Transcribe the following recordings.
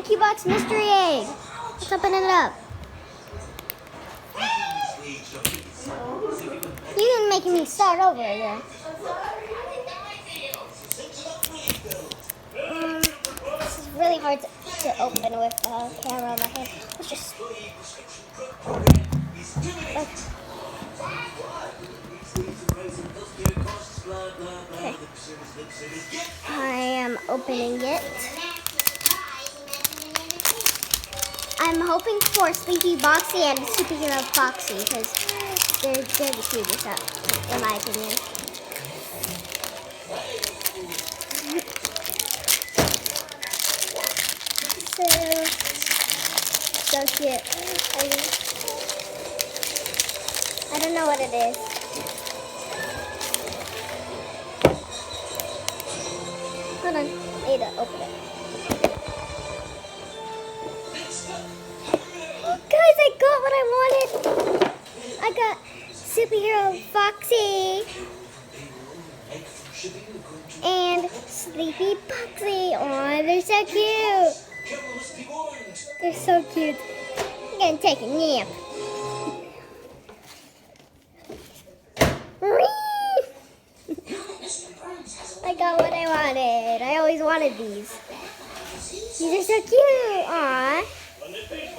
Lanky Box mystery egg. Let's open it up. You're making me start over again. This is really hard to open with a camera on my hand. Let's just. Okay. I am opening it. I'm hoping for Sleepy Boxy and Superhero Foxy because they're the cutest, in my opinion. So cute. I don't know what it is. Hold on, I need to open it. Guys, I got what I wanted. I got Superhero Foxy and Sleepy Boxy. Aw, they're so cute. They're so cute. I'm gonna take a nap. I got what I wanted. I always wanted these. These are so cute. Aww.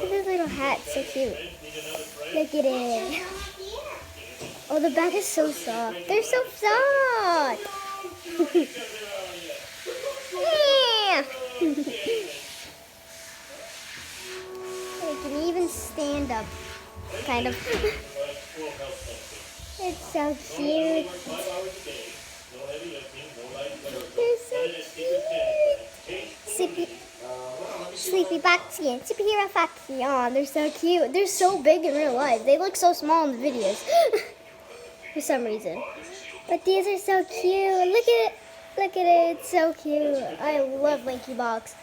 This little hat's so cute. Look at it. Oh, the back is so soft. They're so soft. Yeah. They can even stand up, kind of. It's so cute. They're so cute. Sleepy Boxy and Superhero Foxy. Aw, they're so cute. They're so big in real life. They look so small in the videos for some reason. But these are so cute. Look at it. Look at it. It's so cute. I love Lanky Box.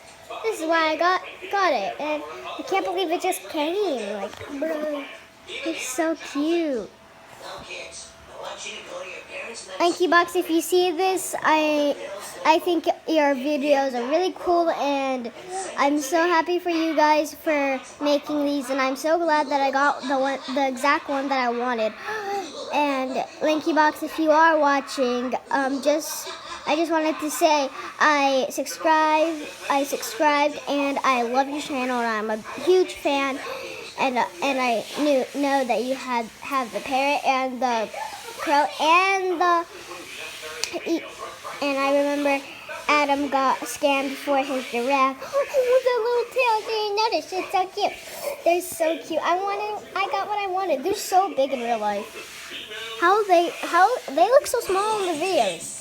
This is why I got it. And I can't believe it just came. Like, bro, it's so cute. Lanky Box, if you see this, I think your videos are really cool, and I'm so happy for you guys for making these, and I'm so glad that I got the exact one that I wanted. And Lanky Box, if you are watching, I just wanted to say I subscribed, and I love your channel, and I'm a huge fan. And I know that you have the parrot and the crow and I remember Adam got scammed for his giraffe. Oh, the little tail! Didn't notice. It's so cute. They're so cute. I got what I wanted. They're so big in real life. How they look so small in the videos.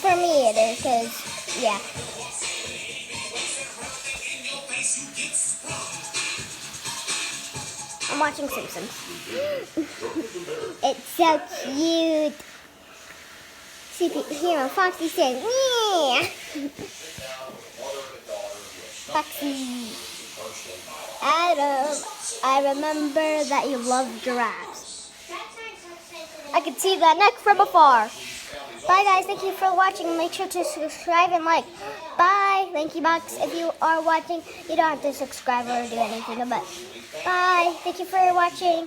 For me, it is because yeah. I'm watching Simpsons. It's so cute. Superhero Foxy says, yeah. Foxy. Adam, I remember that you love giraffes. I can see that neck from afar. Bye guys, thank you for watching. Make sure to subscribe and like. Bye, Lanky Box. If you are watching, you don't have to subscribe or do anything, but bye. Thank you for watching.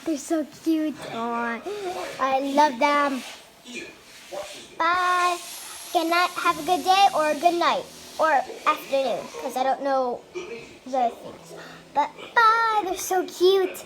They're so cute. Aww. I love them. Bye. Good night. Have a good day or a good night or afternoon, because I don't know the things. But bye. They're so cute.